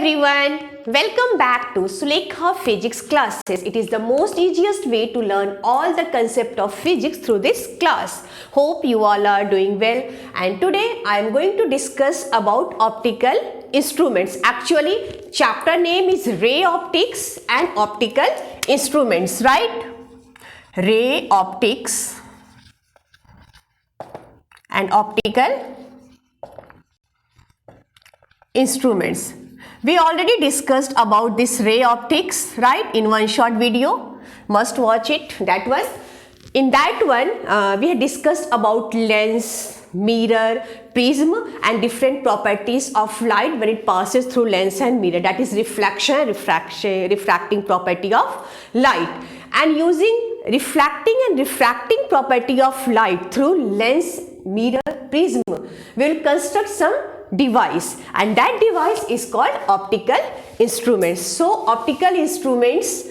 everyone, welcome back to Sulekha Physics classes. It is the most easiest way to learn all the concept of physics through this class. Hope you all are doing well, and today I am going to discuss about optical instruments. Actually, chapter name is Ray Optics and Optical Instruments, right? Ray Optics and Optical Instruments. We already discussed about this ray optics, right, in one short video. Must watch it. That was in that one we had discussed about lens, mirror, prism and different properties of light when it passes through lens and mirror, that is reflection, refracting property of light. And using refracting property of light through lens, mirror, prism, we will construct some device, and that device is called optical instruments. So optical instruments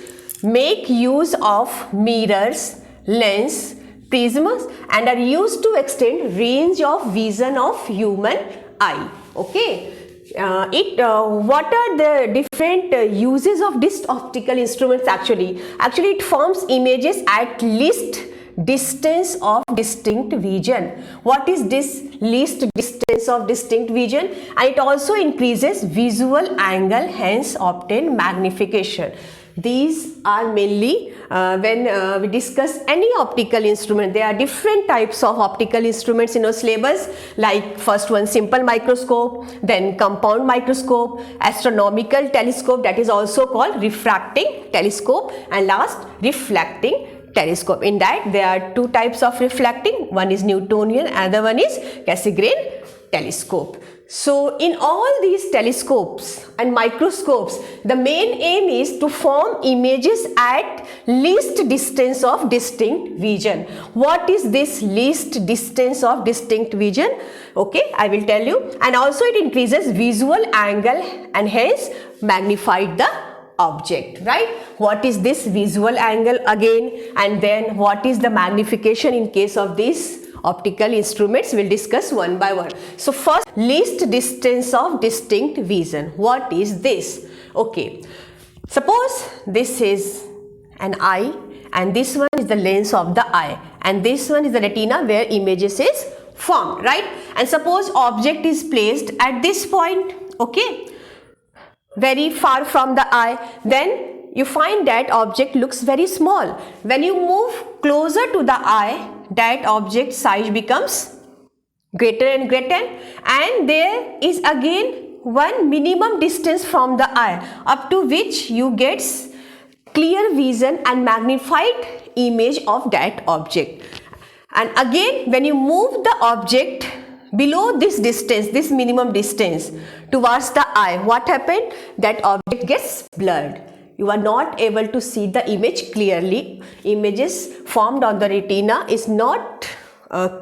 make use of mirrors, lens, prisms and are used to extend range of vision of human eye. Okay, what are the different uses of this optical instruments? Actually it forms images at least distance of distinct vision. What is this least distance of distinct vision? And it also increases visual angle, hence obtain magnification. These are mainly when we discuss any optical instrument. There are different types of optical instruments in our syllabus, like first one simple microscope, then compound microscope, astronomical telescope, that is also called refracting telescope, and last reflecting telescope. In that there are two types of reflecting, one is Newtonian, another one is Cassegrain telescope. So in all these telescopes and microscopes, the main aim is to form images at least distance of distinct vision. What is this least distance of distinct vision? Okay, I will tell you. And also it increases visual angle and hence magnified the object, right? What is this visual angle again, and then what is the magnification in case of these optical instruments? We'll discuss one by one. So first, least distance of distinct vision. What is this? Okay, suppose this is an eye and this one is the lens of the eye and this one is the retina where images is formed, right? And suppose object is placed at this point, okay, very far from the eye, then you find that object looks very small. When you move closer to the eye, that object size becomes greater and greater, and there is again one minimum distance from the eye up to which you get clear vision and magnified image of that object. And again when you move the object below this distance, this minimum distance towards the eye, what happened? That object gets blurred. You are not able to see the image clearly. Images formed on the retina is not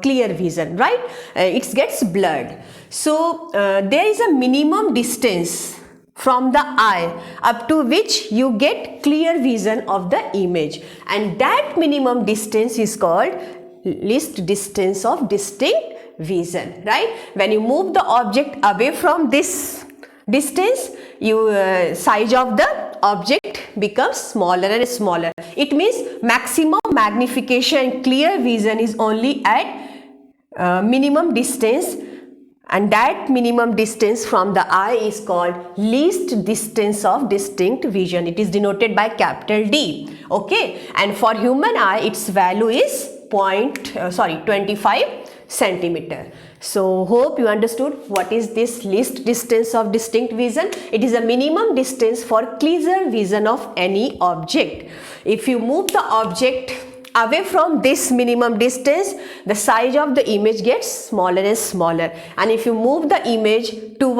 clear vision, right? It gets blurred. So there is a minimum distance from the eye up to which you get clear vision of the image, and that minimum distance is called least distance of distinct vision, right? When you move the object away from this distance, size of the object becomes smaller and smaller. It means maximum magnification, clear vision is only at minimum distance, and that minimum distance from the eye is called least distance of distinct vision. It is denoted by capital D. Okay, and for human eye its value is 25 centimeter. So hope you understood what is this least distance of distinct vision. It is a minimum distance for clear vision of any object. If you move the object away from this minimum distance, the size of the image gets smaller and smaller, and if you move the image to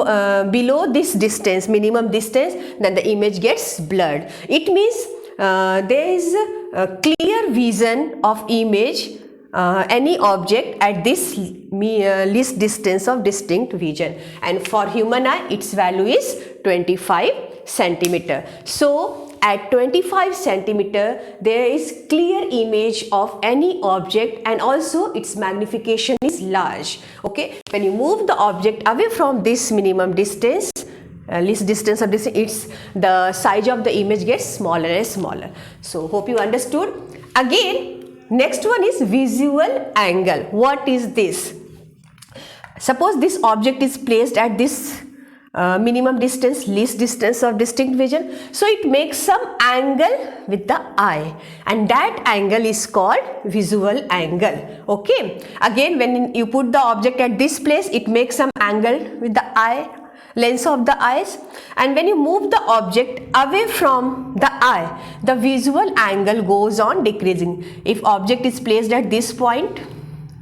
below this distance, minimum distance, then the image gets blurred. It means there is a clear vision of image any object at this least distance of distinct vision, and for human eye its value is 25 centimeter. So at 25 centimeter there is clear image of any object, and also its magnification is large. Okay, when you move the object away from this minimum distance, least distance of this, it's the size of the image gets smaller and smaller. So hope you understood. Again, next one is visual angle. What is this? Suppose this object is placed at this minimum distance, least distance of distinct vision. So it makes some angle with the eye, and that angle is called visual angle. Okay. Again, when you put the object at this place, it makes some angle with the eye, lens of the eyes, and when you move the object away from the eye, the visual angle goes on decreasing. If object is placed at this point,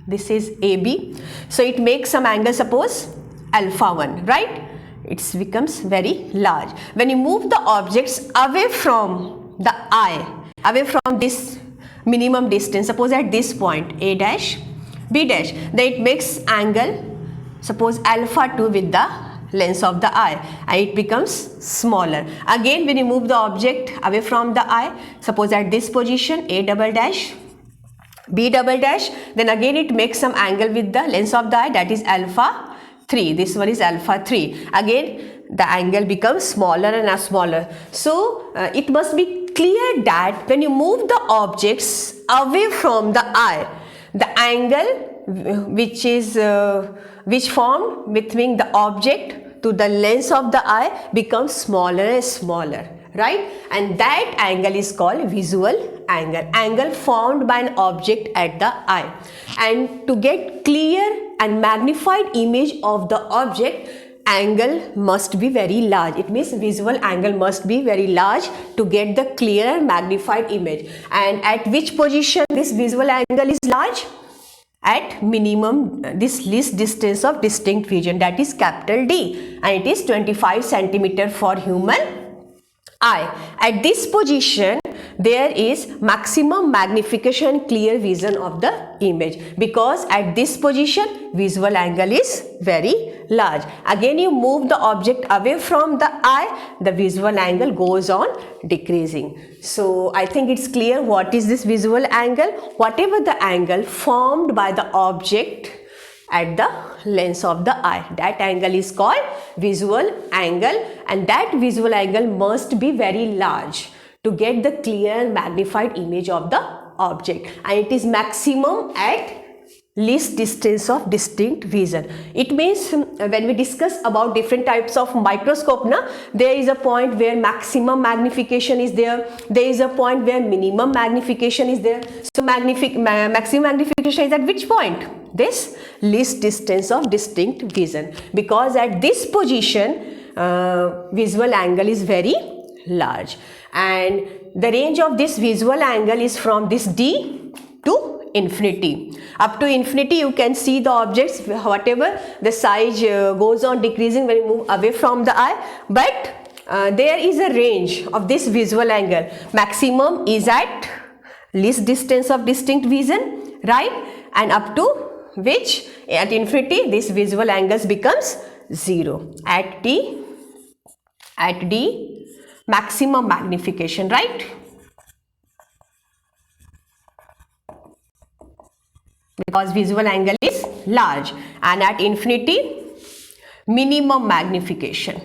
this is AB, so it makes some angle, suppose alpha 1, right? It becomes very large. When you move the objects away from the eye, away from this minimum distance, suppose at this point A dash, B dash, then it makes angle, suppose alpha 2 with the lens of the eye, and it becomes smaller. Again, when you move the object away from the eye, suppose at this position A double dash, B double dash, then again it makes some angle with the lens of the eye, that is alpha 3. This one is alpha 3. Again, the angle becomes smaller and smaller. So it must be clear that when you move the objects away from the eye, the angle which formed between the object to the lens of the eye becomes smaller and smaller, right? And that angle is called visual angle, angle formed by an object at the eye. And to get clear and magnified image of the object, angle must be very large. It means visual angle must be very large to get the clear and magnified image. And at which position this visual angle is large? At minimum, this least distance of distinct vision, that is capital D, and it is 25 centimeter for human eye. At this position, there is maximum magnification and clear vision of the image, because at this position visual angle is very large. Again, you move the object away from the eye, the visual angle goes on decreasing. So I think it's clear what is this visual angle. Whatever the angle formed by the object at the lens of the eye, that angle is called visual angle, and that visual angle must be very large to get the clear and magnified image of the object, and it is maximum at least distance of distinct vision. It means when we discuss about different types of microscope, there is a point where maximum magnification is there, there is a point where minimum magnification is there. So maximum magnification is at which point? This least distance of distinct vision, because at this position visual angle is very large, and the range of this visual angle is from this D to infinity. Up to infinity you can see the objects, whatever the size goes on decreasing when you move away from the eye, but there is a range of this visual angle. Maximum is at least distance of distinct vision, right? And up to which at infinity this visual angles becomes 0. At D maximum magnification, right? Because visual angle is large, and at infinity minimum magnification.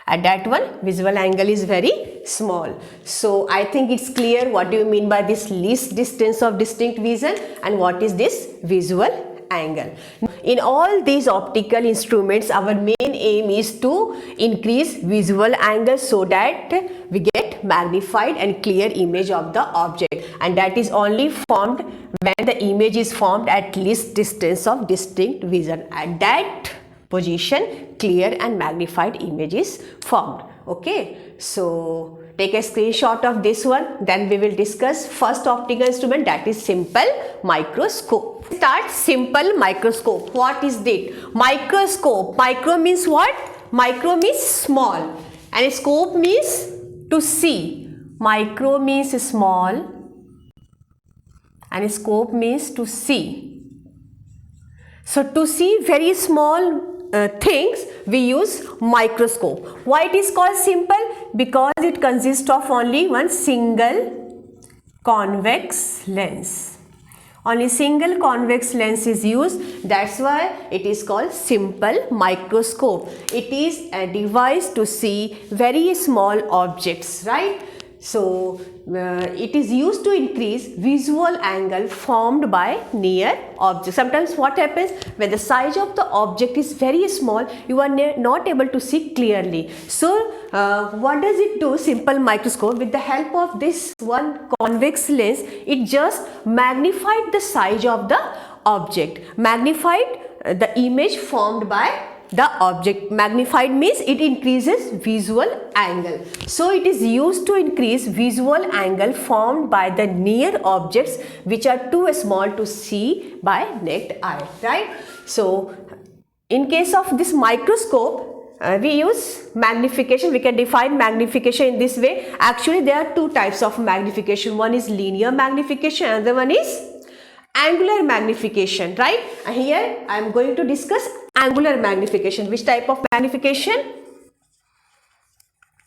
At that one visual angle is very small. So I think it's clear what do you mean by this least distance of distinct vision and what is this visual angle. In all these optical instruments, our main aim is to increase visual angle so that we get magnified and clear image of the object, and that is only formed when the image is formed at least distance of distinct vision. At that position clear and magnified image is formed. Okay, so take a screenshot of this one, then we will discuss first optical instrument, that is simple microscope. Start simple microscope. What is it? Microscope. Micro means what? Micro means small, and scope means to see. Micro means small and scope means to see. So to see very small things we use microscope. Why it is called simple? Because it consists of only one single convex lens. Only single convex lens is used. That's why it is called simple microscope. It is a device to see very small objects, right? So it is used to increase visual angle formed by near objects. Sometimes what happens, when the size of the object is very small, you are not able to see clearly. So what does it do? Simple microscope, with the help of this one convex lens, it just magnified the size of the object, magnified the image formed by the object. Magnified means it increases visual angle. So it is used to increase visual angle formed by the near objects which are too small to see by naked eye, right? So in case of this microscope, we use magnification. We can define magnification in this way. Actually, there are two types of magnification. One is linear magnification, another one is angular magnification, right? Here I am going to discuss angular magnification. Which type of magnification?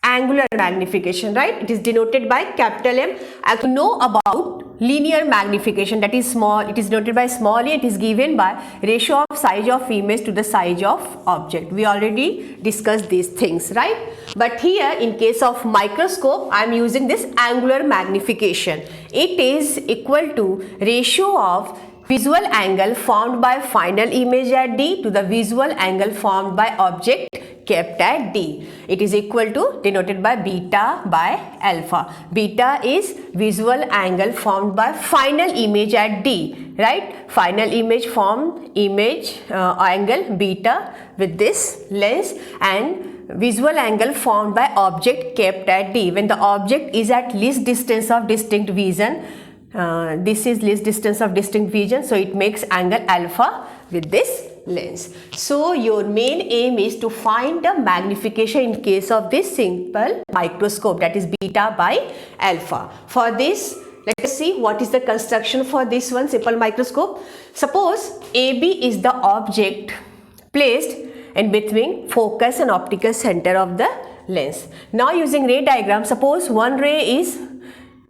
Angular magnification, right? It is denoted by capital M. As you know about linear magnification, that is small, it is denoted by small a. It is given by ratio of size of image to the size of object. We already discussed these things, right? But here in case of microscope, I am using this angular magnification. It is equal to ratio of visual angle formed by final image at D to the visual angle formed by object kept at D. It is equal to, denoted by beta by alpha. Beta is visual angle formed by final image at D, right? Final image formed angle beta with this lens, and visual angle formed by object kept at D. When the object is at least distance of distinct vision, this is least distance of distinct vision, so it makes angle alpha with this lens. So your main aim is to find the magnification in case of this simple microscope, that is beta by alpha. For this, let us see what is the construction for this one simple microscope. Suppose AB is the object placed in between focus and optical center of the lens. Now using ray diagram, suppose one ray is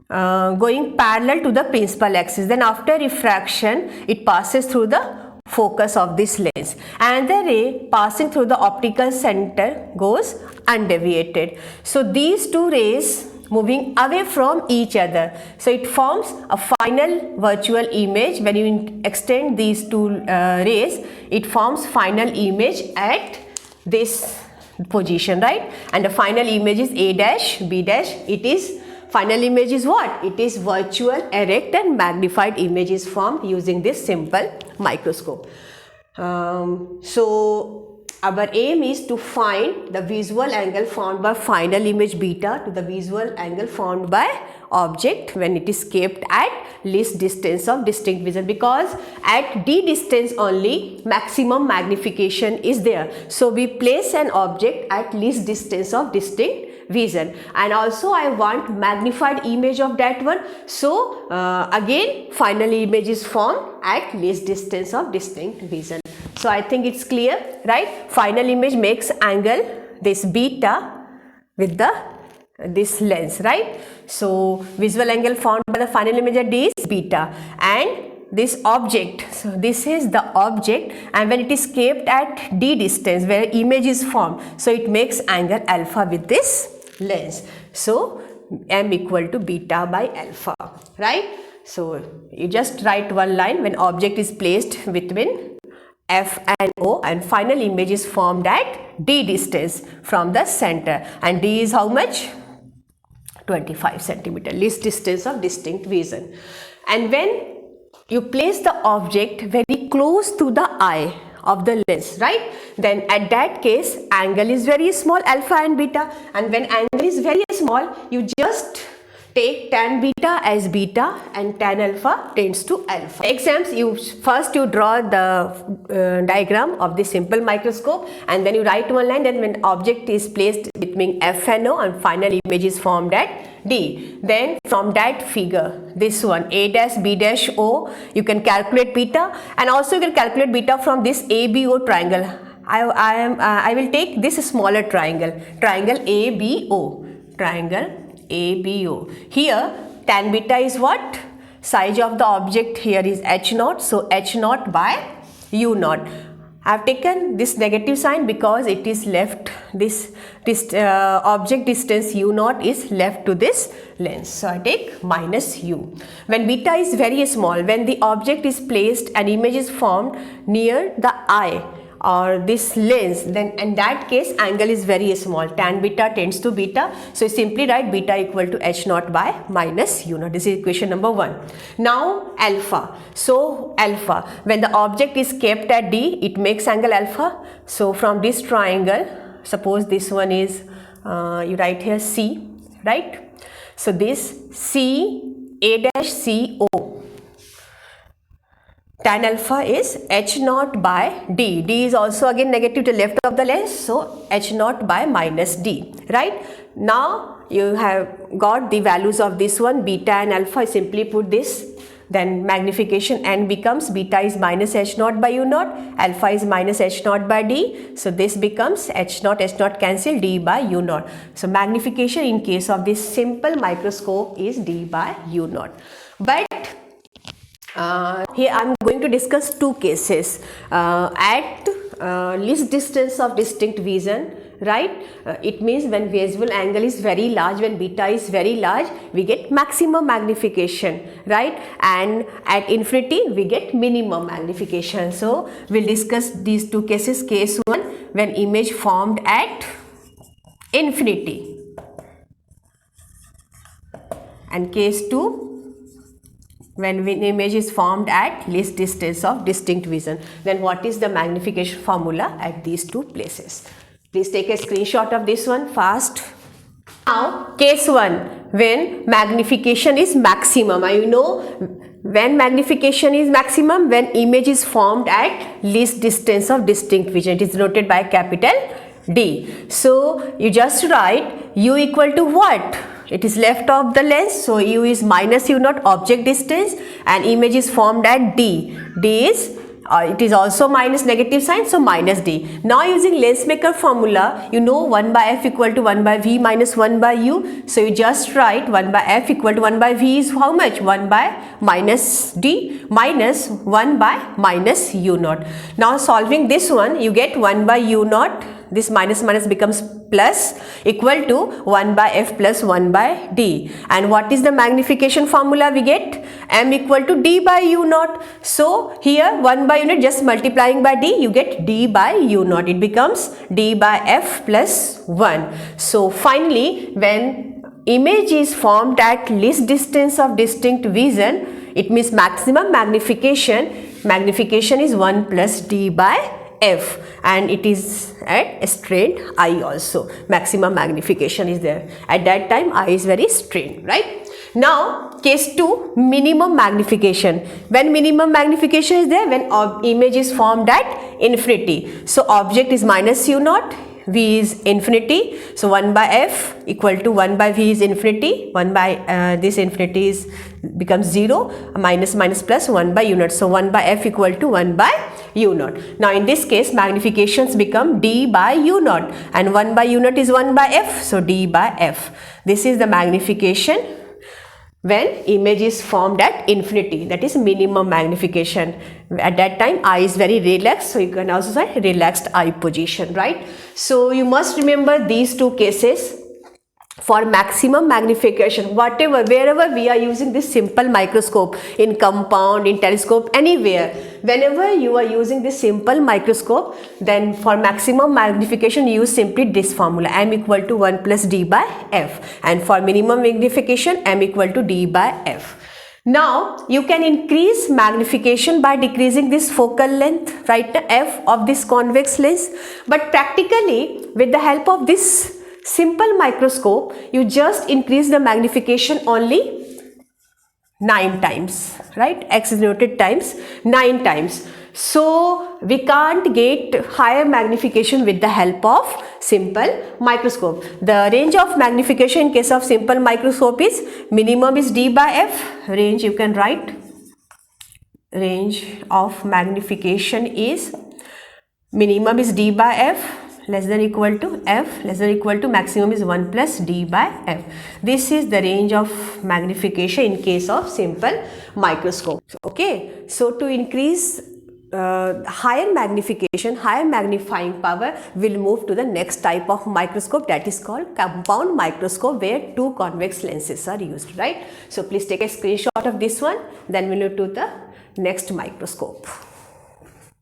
going parallel to the principal axis, then after refraction it passes through the focus of this lens, and the ray passing through the optical center goes undeviated. So these two rays moving away from each other, so it forms a final virtual image. When you extend these two rays, it forms final image at this position, right? And the final image is A dash, B dash. It is final image is what? It is virtual, erect and magnified images formed using this simple microscope. So our aim is to find the visual angle formed by final image beta to the visual angle formed by object when it is kept at least distance of distinct vision, because at D distance only maximum magnification is there. So we place an object at least distance of distinct vision, and also I want magnified image of that one. So again final image is formed at least distance of distinct vision. So I think it's clear, right? Final image makes angle this beta with this lens, right? So visual angle formed by the final image at D is beta, and this object, so this is the object, and when it is kept at D distance where image is formed, so it makes angle alpha with this lens. So M equal to beta by alpha, right? So you just write one line: when object is placed between F and O and final image is formed at D distance from the center, and D is how much? 25 centimeter, least distance of distinct vision. And when you place the object very close to the eye of the lens, right, then at that case angle is very small, alpha and beta, and when angle is very small, you just take tan beta as beta and tan alpha tends to alpha. Exams, you draw the diagram of the simple microscope, and then you write one line. Then when object is placed between F and O and final image is formed at D, then from that figure, this one A dash B dash O, you can calculate beta, and also you can calculate beta from this ABO triangle. I will take this smaller triangle ABO, triangle ABO. Here tan beta is what? size of the object here is h naught, so h naught by u naught. I have taken this negative sign because it is left, this object distance u naught is left to this lens, so I take minus u. When beta is very small, when the object is placed and image is formed near the eye or this lens, then in that case angle is very small, tan beta tends to beta, so you simply write beta equal to h naught by minus u naught. This is equation number 1. Now alpha, so alpha, when the object is kept at D, it makes angle alpha. So from this triangle, suppose this one is you write here C, right? So this C A dash C O, tan alpha is h naught by D. D is also again negative to left of the lens, so h naught by minus D, right? Now you have got the values of this one, beta and alpha. Simply put this, then magnification n becomes beta is minus h naught by u naught, alpha is minus h naught by D, so this becomes h naught cancel, D by u naught. So magnification in case of this simple microscope is D by u naught. But here I am going to discuss two cases at least distance of distinct vision, right? It means when visible angle is very large, when beta is very large, we get maximum magnification, right? And at infinity we get minimum magnification. So we'll discuss these two cases. Case 1, when image formed at infinity, and case 2, when image is formed at least distance of distinct vision. Then what is the magnification formula at these two places? Please take a screenshot of this one fast. Now case 1, when magnification is maximum. You know when magnification is maximum, when image is formed at least distance of distinct vision. It is noted by capital D. So you just write u equal to what? It is left of the lens, so u is minus u naught, object distance, and image is formed at D. D is it is also minus negative sign, so minus D. Now using lens maker formula, you know 1 by f equal to 1 by v minus 1 by u. So you just write 1 by f equal to 1 by v is how much? 1 by minus D minus 1 by minus u naught. Now solving this one, you get 1 by u naught, this minus minus becomes plus, equal to 1 by f plus 1 by D. And what is the magnification formula we get? M equal to D by u naught. So here 1 by u naught, just multiplying by D, you get D by u naught. It becomes D by f plus 1. So finally, when image is formed at least distance of distinct vision, it means maximum magnification. Magnification is 1 plus D by f, and it is at a strained eye also. Maximum magnification is there. At that time eye is very strained, right? Now case 2, minimum magnification. When minimum magnification is there, when image is formed at infinity. So object is minus u naught, v is infinity, so 1 by f equal to 1 by v is infinity, 1 by this infinity is becomes 0, minus minus plus 1 by u naught, so 1 by f equal to 1 by u naught. Now in this case magnifications become D by u naught, and 1 by u naught is 1 by f, so D by f. This is the magnification when image is formed at infinity, that is minimum magnification. At that time eye is very relaxed, so you can also say relaxed eye position, right? So you must remember these two cases for maximum magnification. Whatever, wherever we are using this simple microscope, in compound, in telescope, anywhere, whenever you are using this simple microscope, then for maximum magnification use simply this formula, m equal to 1 plus D by f, and for minimum magnification m equal to D by f. Now you can increase magnification by decreasing this focal length, right, f of this convex lens, but practically with the help of this simple microscope you just increase the magnification only 9 times, right? X is noted times, 9 times. So we can't get higher magnification with the help of simple microscope. The range of magnification in case of simple microscope is minimum is D by f. Range you can write, range of magnification is minimum is D by f, less than equal to f less than equal to maximum is 1 plus d by f. This is the range of magnification in case of simple microscope. Okay, so to increase higher magnification, higher magnifying power, will move to the next type of microscope, that is called compound microscope, where two convex lenses are used, right? So please take a screenshot of this one, then we'll move to the next microscope.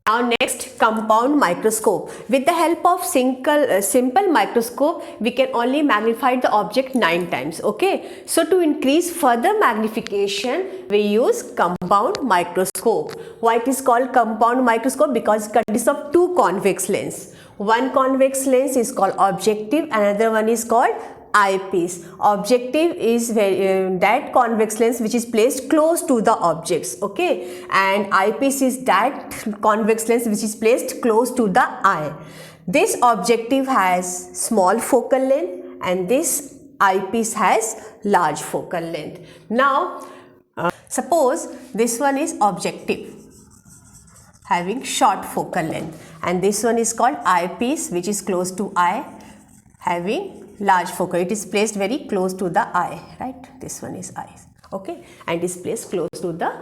Now next, compound microscope. With the help of simple microscope, we can only magnify the object 9 times. Okay, so to increase further magnification, we use compound microscope. Why it is called compound microscope? Because it consists of two convex lens. One convex lens is called objective, another one is called eyepiece. Objective is that convex lens which is placed close to the objects, okay, and eyepiece is that convex lens which is placed close to the eye. This objective has small focal length and this eyepiece has large focal length. Now suppose this one is objective having short focal length, and this one is called eyepiece which is close to eye having large focal. It is placed very close to the eye, right? This one is eye, okay, and is placed close to the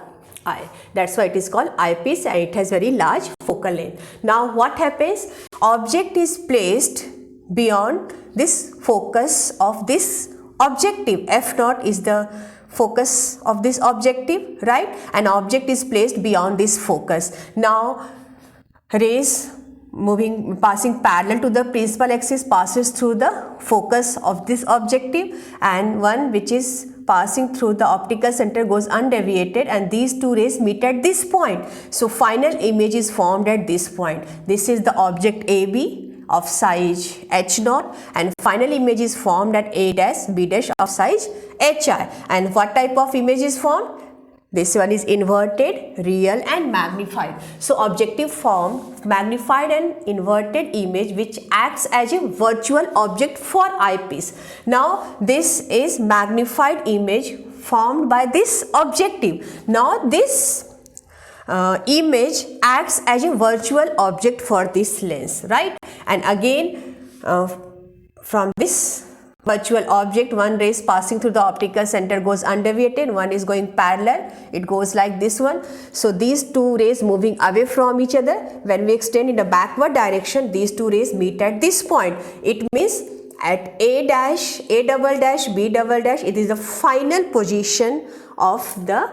eye. That's why it is called eyepiece, and it has very large focal length. Now what happens? Object is placed beyond this focus of this objective. F0 is the focus of this objective, right? An object is placed beyond this focus. Now rays passing parallel to the principal axis passes through the focus of this objective, and one which is passing through the optical center goes undeviated, and these two rays meet at this point. So final image is formed at this point. This is the object AB of size h0, and final image is formed at A dash B dash of size hi. And what type of image is formed? This one is inverted, real and magnified. So objective form magnified and inverted image which acts as a virtual object for eyepiece. Now this is magnified image formed by this objective. Now this image acts as a virtual object for this lens, right? And again from this virtual object, one ray is passing through the optical center goes undeviated, one is going parallel, it goes like this one. So these two rays moving away from each other, when we extend in a backward direction, these two rays meet at this point. It means at A dash, A double dash, B double dash, it is the final position of the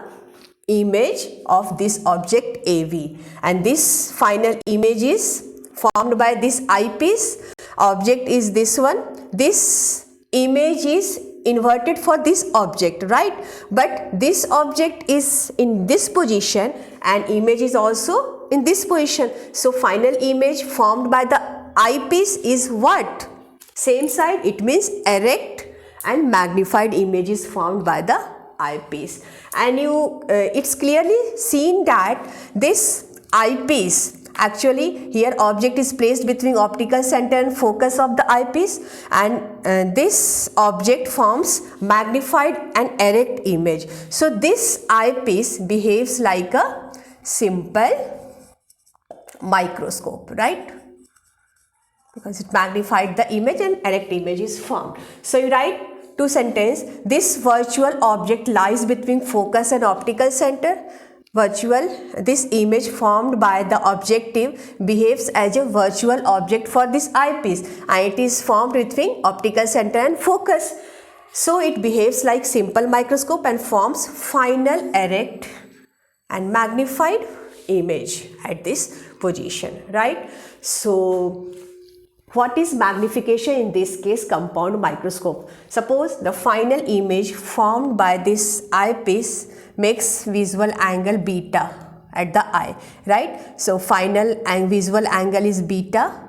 image of this object AV, and this final image is formed by this eyepiece. Object is this one. This image is inverted for this object, right? But this object is in this position and image is also in this position. So final image formed by the eyepiece is what? Same side. It means erect and magnified image is formed by the eyepiece. And it's clearly seen that this eyepiece, actually here object is placed between optical center and focus of the eyepiece, and this object forms magnified and erect image. So this eyepiece behaves like a simple microscope, right? Because it magnified the image and erect image is formed. So you write two sentences. This virtual object lies between focus and optical center. This image formed by the objective behaves as a virtual object for this eyepiece, and it is formed between optical center and focus. So it behaves like simple microscope and forms final erect and magnified image at this position, right? So what is magnification in this case? Compound microscope. Suppose the final image formed by this eyepiece makes visual angle beta at the eye, right? So final and visual angle is beta,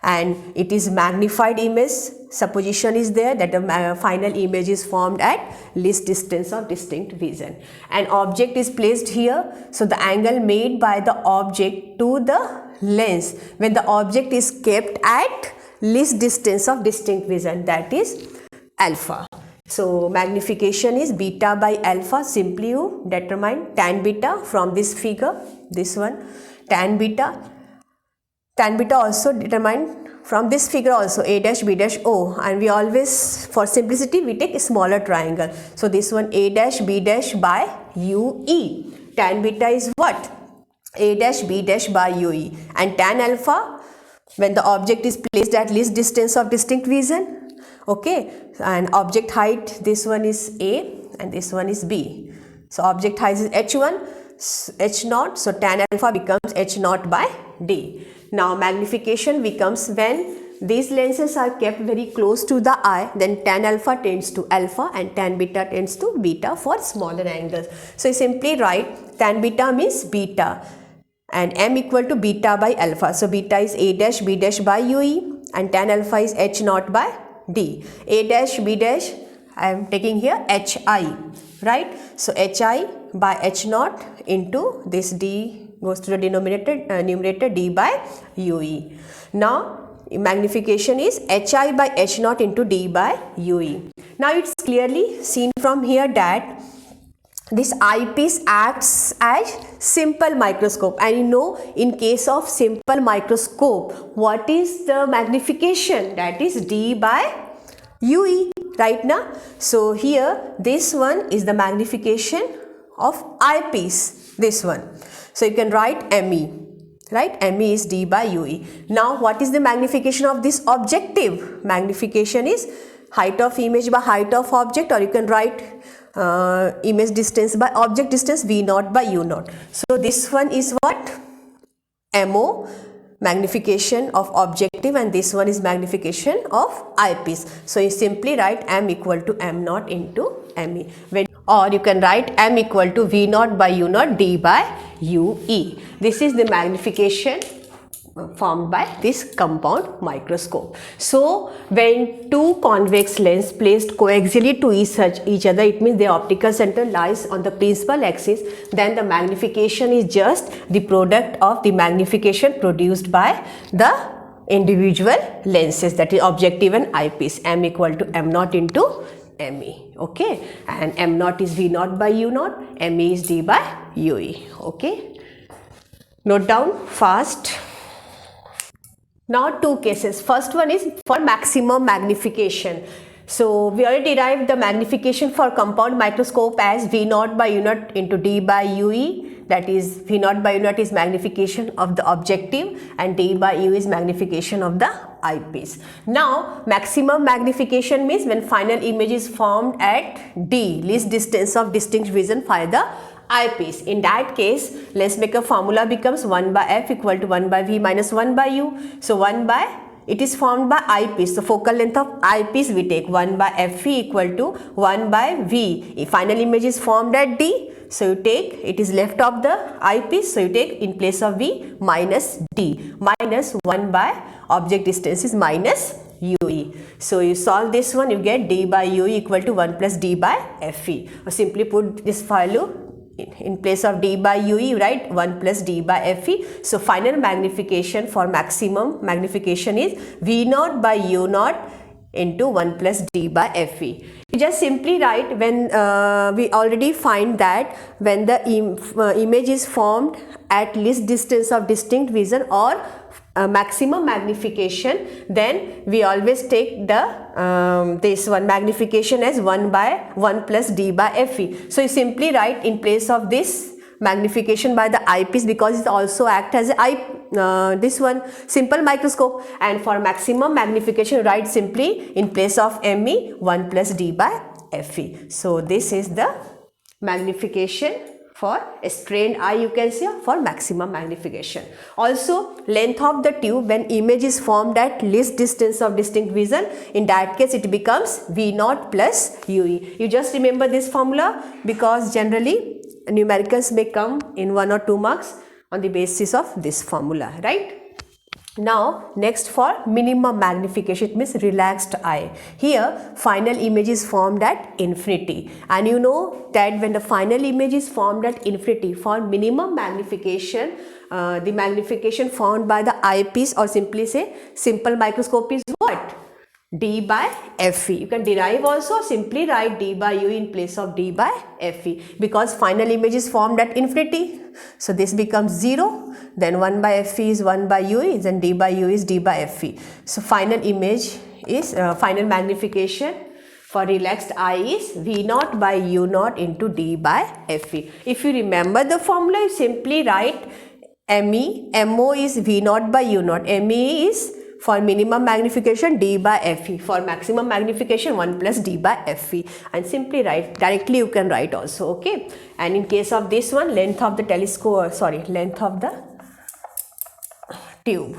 and it is magnified image. Supposition is there that the final image is formed at least distance of distinct vision. An object is placed here, so the angle made by the object to the lens when the object is kept at least distance of distinct vision, that is alpha. So magnification is beta by alpha. Simply you determine tan beta from this figure, this one, tan beta also determined from this figure also A dash B dash O, and we always, for simplicity, we take a smaller triangle. So this one A dash B dash by UE. Tan beta is what? A dash B dash by UE. And tan alpha, when the object is placed at least distance of distinct vision. Okay, and object height, this one is A and this one is B. So object height is H1, H0, so tan alpha becomes H0 by D. Now magnification becomes when these lenses are kept very close to the eye, then tan alpha tends to alpha and tan beta tends to beta for smaller angles. So you simply write tan beta means beta and m equal to beta by alpha. So beta is A dash B dash by UE and tan alpha is H0 by D. A dash B dash, I am taking here HI, right? So HI by H0 into this D goes to the denominator, numerator D by UE. Now magnification is HI by H0 into D by UE. Now it's clearly seen from here that this eyepiece acts as simple microscope, and you know, in case of simple microscope, what is the magnification? That is D by UE, right now. So here this one is the magnification of eyepiece, this one. So you can write ME, right? ME is D by UE. Now what is the magnification of this objective? Magnification is height of image by height of object, or you can write image distance by object distance V0 by U0. So this one is what? MO, magnification of objective, and this one is magnification of eyepiece. So you simply write M equal to M0 into ME. Or you can write M equal to V0 by U0 D by UE. This is the magnification formed by this compound microscope. So when two convex lens placed coaxially to each other, it means their optical center lies on the principal axis, then the magnification is just the product of the magnification produced by the individual lenses, that is objective and eyepiece. M equal to M0 into ME. Okay, and M0 is V0 by U0, ME is D by UE. Okay, note down fast. Now two cases. First one is for maximum magnification. So we already derived the magnification for compound microscope as V0 by U0 into D by UE. That is V0 by U0 is magnification of the objective and D by U is magnification of the eyepiece. Now maximum magnification means when final image is formed at D, least distance of distinct vision by the eyepiece. In that case, let's make a formula becomes 1 by f equal to 1 by v minus 1 by u. So 1 by, it is formed by eyepiece. So focal length of eyepiece we take 1 by f equal to 1 by v. If final image is formed at D, so you take, it is left of the eyepiece, so you take in place of v minus d, minus 1 by object distance is minus UE. So you solve this one, you get d by UE equal to 1 plus d by fe. Or simply put this value in place of d by UE, you write 1 plus d by fe. So final magnification for maximum magnification is V0 by U0 into 1 plus d by fe. You just simply write, when we already find that when the image is formed at least distance of distinct vision or maximum magnification, then we always take the this one magnification as 1 by 1 plus d by fe. So you simply write in place of this magnification by the eyepiece, because it also acts as a this one simple microscope, and for maximum magnification write simply in place of ME 1 plus d by fe. So this is the magnification for a strained eye, you can see, for maximum magnification. Also length of the tube when image is formed at least distance of distinct vision, in that case it becomes V0 plus UE. You just remember this formula because generally numericals may come in 1 or 2 marks on the basis of this formula, right? Now next for minimum magnification, it means relaxed eye. Here final image is formed at infinity, and you know that when the final image is formed at infinity, for minimum magnification the magnification formed by the eyepiece, or simply say simple microscope, is what? d by fe. You can derive also, simply write d by u in place of d by fe, because final image is formed at infinity. So this becomes 0, then 1 by fe is 1 by u, then d by u is d by fe. So final image is final magnification for relaxed eye is V0 by U0 into d by fe. If you remember the formula, you simply write ME, MO is V0 by U0, ME is for minimum magnification d by fe, for maximum magnification 1 plus d by fe, and simply write, directly you can write also, okay. And in case of this one, length of the telescope, length of the tube.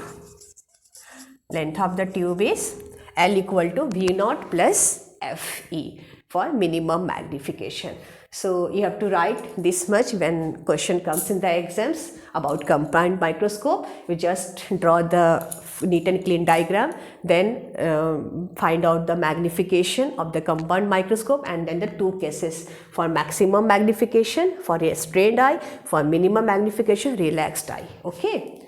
Length of the tube is L equal to V0 plus Fe for minimum magnification. So you have to write this much when question comes in the exams about combined microscope. You just draw the neat and clean diagram, then find out the magnification of the combined microscope, and then the two cases for maximum magnification for a strained eye, for minimum magnification relaxed eye, okay.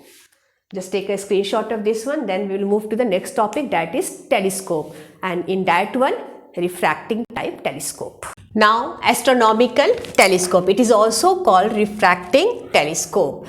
Just take a screenshot of this one, then we will move to the next topic, that is telescope, and in that one, refracting type telescope. Now astronomical telescope, it is also called refracting telescope.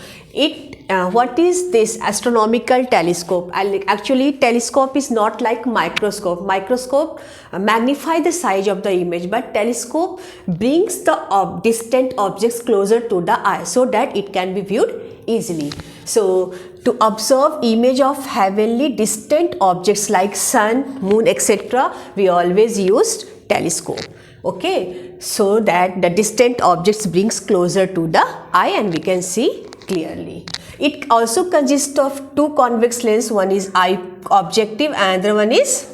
What is this astronomical telescope? Actually telescope is not like microscope. Microscope magnify the size of the image, but telescope brings the distant objects closer to the eye so that it can be viewed easily. So to observe image of heavenly distant objects like sun, moon, etc., we always used telescope, okay, so that the distant objects brings closer to the eye and we can see clearly. It also consists of two convex lens, one is eye objective and the other one is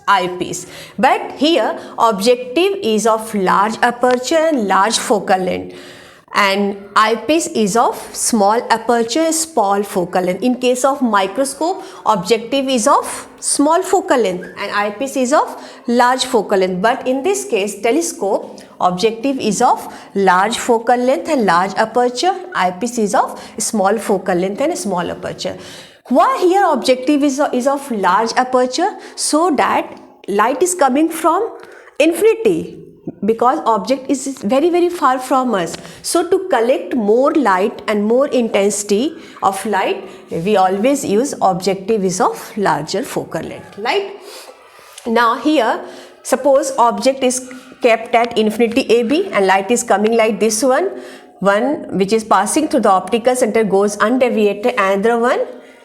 eyepiece. But here objective is of large aperture and large focal length, and eyepiece is of small aperture, small focal length. In case of microscope, objective is of small focal length and eyepiece is of large focal length. But in this case, telescope, objective is of large focal length and large aperture, eyepiece is of small focal length and small aperture. Why here objective is of large aperture? So that light is coming from infinity, because object is very, very far from us. So to collect more light and more intensity of light, we always use objective is of larger focal length, right? Now here, suppose object is kept at infinity AB and light is coming like this one which is passing through the optical center goes undeviated, and the one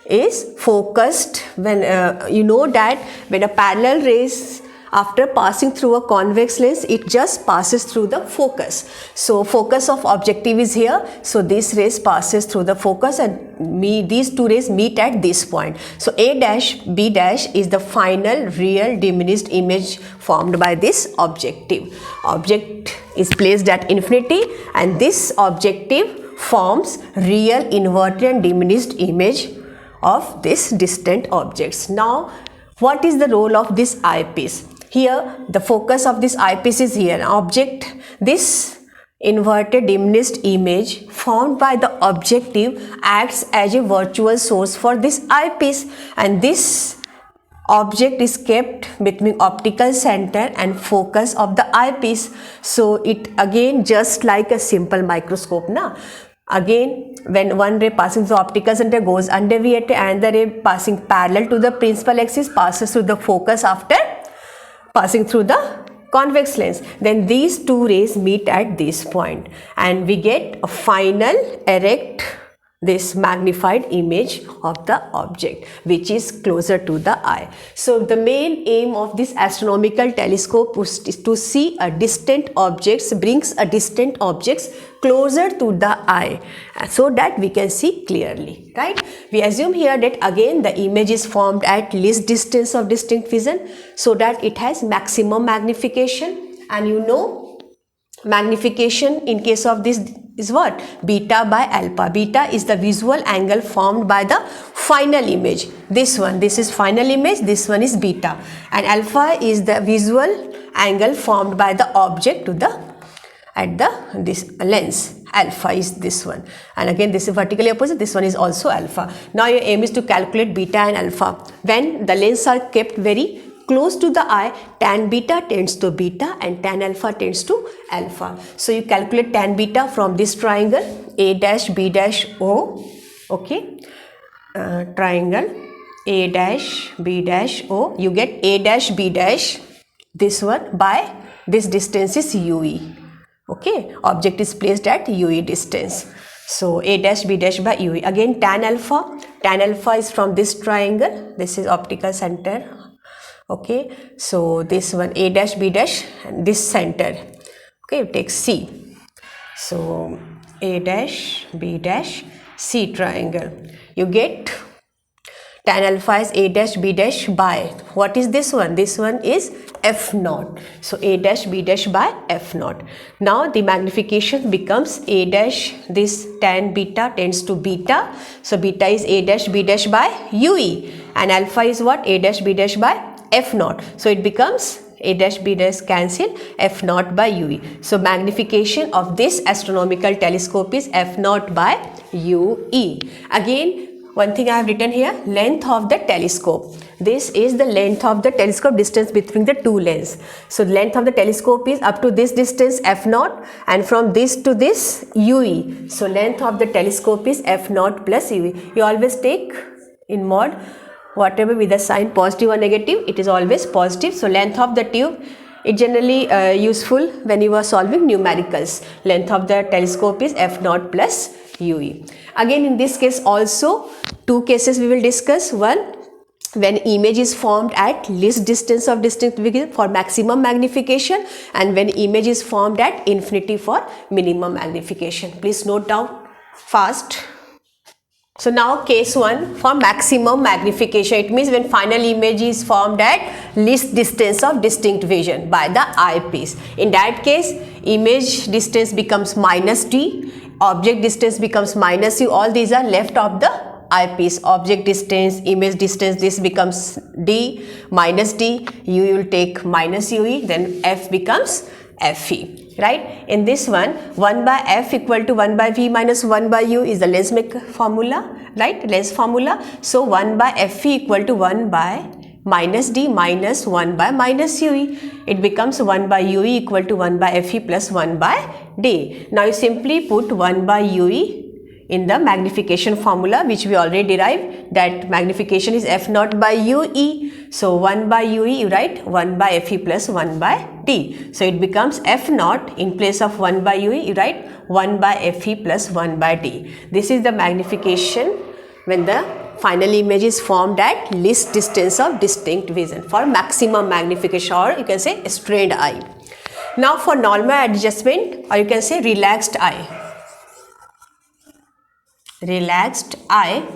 is focused. When you know that when a parallel rays after passing through a convex lens, it just passes through the focus. So focus of objective is here, so this rays passes through the focus and these two rays meet at this point. So A dash B dash is the final real diminished image formed by this objective. Object is placed at infinity and this objective forms real inverted and diminished image of this distant objects. Now what is the role of this eyepiece? Here the focus of this eyepiece is here. Object, this inverted diminished image formed by the objective acts as a virtual source for this eyepiece, and this object is kept between optical center and focus of the eyepiece. So it again just like a simple microscope na. Again, when one ray passing through optical center goes undeviated and the ray passing parallel to the principal axis passes through the focus after passing through the convex lens, then these two rays meet at this point and we get a final erect, this magnified image of the object which is closer to the eye. So the main aim of this astronomical telescope is to see a distant objects, brings a distant objects closer to the eye so that we can see clearly, right? We assume here that again the image is formed at least distance of distinct vision so that it has maximum magnification, and you know magnification in case of this is what? Beta by alpha. Beta is the visual angle formed by the final image. This one, this is final image, this one is beta, and alpha is the visual angle formed by the object to the this lens. Alpha is this one, and again this is vertically opposite, this one is also alpha. Now your aim is to calculate beta and alpha when the lenses are kept very close to the eye, tan beta tends to beta and tan alpha tends to alpha. So you calculate tan beta from this triangle A dash B dash O, okay, triangle A dash B dash O, you get A dash B dash, this one, by this distance is UE, okay, object is placed at UE distance. So A dash B dash by UE. Again tan alpha is from this triangle, this is optical center, okay, so this one A dash B dash and this center, okay, you take C. So A dash B dash C triangle, you get tan alpha is A dash B dash by, what is this one? This one is F naught. So A dash B dash by F naught. Now the magnification becomes A dash, this tan beta tends to beta. So beta is A dash B dash by UE and alpha is what? A dash B dash by F naught. So it becomes A dash B dash cancel, F naught by UE. So magnification of this astronomical telescope is F naught by UE. Again, one thing I have written here, length of the telescope. This is the length of the telescope, distance between the two lenses. So length of the telescope is up to this distance F naught and from this to this UE. So length of the telescope is F naught plus UE. You always take in mod whatever with the sign positive or negative, it is always positive. So length of the tube, it generally useful when you are solving numericals. Length of the telescope is F naught plus UE. Again in this case also two cases we will discuss. One, when image is formed at least distance of distinct vision for maximum magnification, and when image is formed at infinity for minimum magnification. Please note down fast. So now case 1 for maximum magnification, it means when final image is formed at least distance of distinct vision by the eyepiece. In that case, image distance becomes minus d, object distance becomes minus u, all these are left of the eyepiece. Object distance, image distance, this becomes d, minus d, u will take minus ue, then f becomes fe. Right, in this one 1 by f equal to 1 by v minus 1 by u is the Lensmeck formula, right, Lens formula. So 1 by fe equal to 1 by minus d minus 1 by minus ue. It becomes 1 by ue equal to 1 by fe plus 1 by d. Now you simply put 1 by ue in the magnification formula which we already derived, that magnification is f naught by ue. So 1 by ue you write 1 by fe plus 1 by d. So it becomes f naught, in place of 1 by ue you write 1 by fe plus 1 by d. This is the magnification when the final image is formed at least distance of distinct vision for maximum magnification, or you can say strained eye. Now for normal adjustment, or you can say relaxed eye. Relaxed eye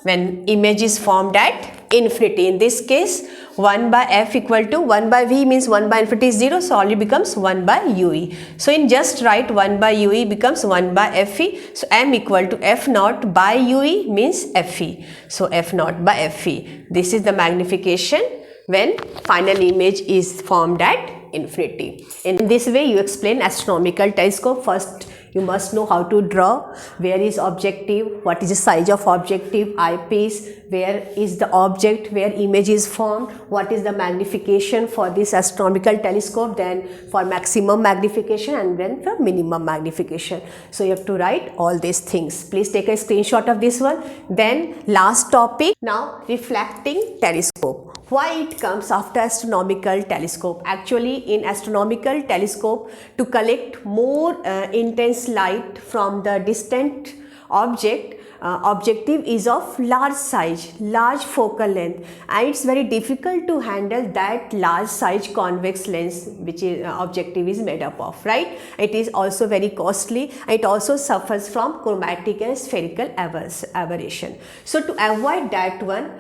when image is formed at infinity. In this case 1 by f equal to 1 by v means 1 by infinity is 0, so only becomes 1 by ue. So in just write 1 by ue becomes 1 by fe. So m equal to f naught by ue means fe. So f naught by fe. This is the magnification when final image is formed at infinity. In this way you explain astronomical telescope. First you must know how to draw, where is objective, what is the size of objective, eyepiece, where is the object, where image is formed, what is the magnification for this astronomical telescope, then for maximum magnification and then for minimum magnification. So you have to write all these things. Please take a screenshot of this one. Then last topic, now reflecting telescope. Why it comes after astronomical telescope? Actually in astronomical telescope, to collect more intense light from the distant object, objective is of large size, large focal length, and it's very difficult to handle that large size convex lens which is objective is made up of, right? It is also very costly. It also suffers from chromatic and spherical aberration. So to avoid that one,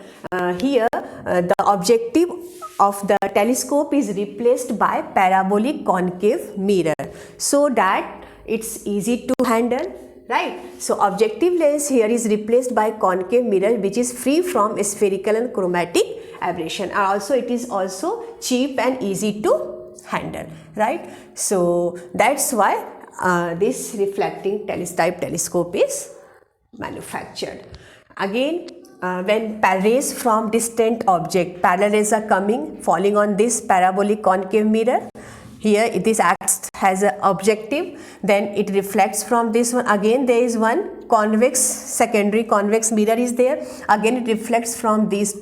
here the objective of the telescope is replaced by parabolic concave mirror, so that it's easy to handle, right? So objective lens here is replaced by concave mirror which is free from spherical and chromatic aberration, and also it is also cheap and easy to handle, right? So that's why this reflecting type telescope is manufactured. Again when rays from distant object, parallel rays are coming, falling on this parabolic concave mirror. Here this acts as an objective, then it reflects from this one. Again there is one convex, secondary convex mirror is there. Again it reflects from these.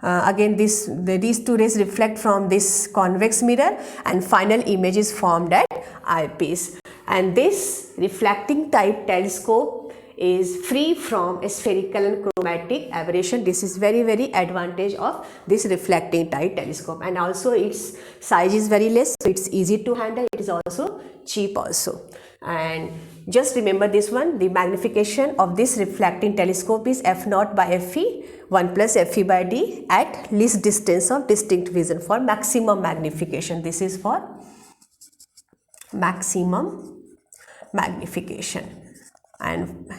Again these two rays reflect from this convex mirror, and final image is formed at eyepiece. And this reflecting type telescope is free from spherical and chromatic aberration. This is very advantage of this reflecting type telescope, and also its size is very less, so it's easy to handle. It is also cheap also. And just remember this one, the magnification of this reflecting telescope is f0 by fe, 1 plus fe by d at least distance of distinct vision for maximum magnification. This is for maximum magnification, and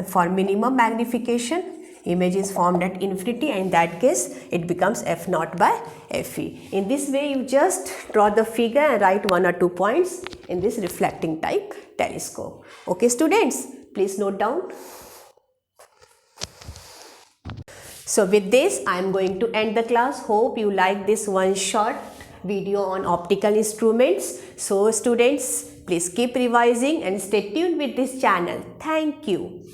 for minimum magnification image is formed at infinity, and in that case it becomes f0 by fe. In this way you just draw the figure and write 1 or 2 points in this reflecting type telescope. Okay students, please note down. So with this I am going to end the class. Hope you like this one short video on optical instruments. So students, please keep revising and stay tuned with this channel. Thank you.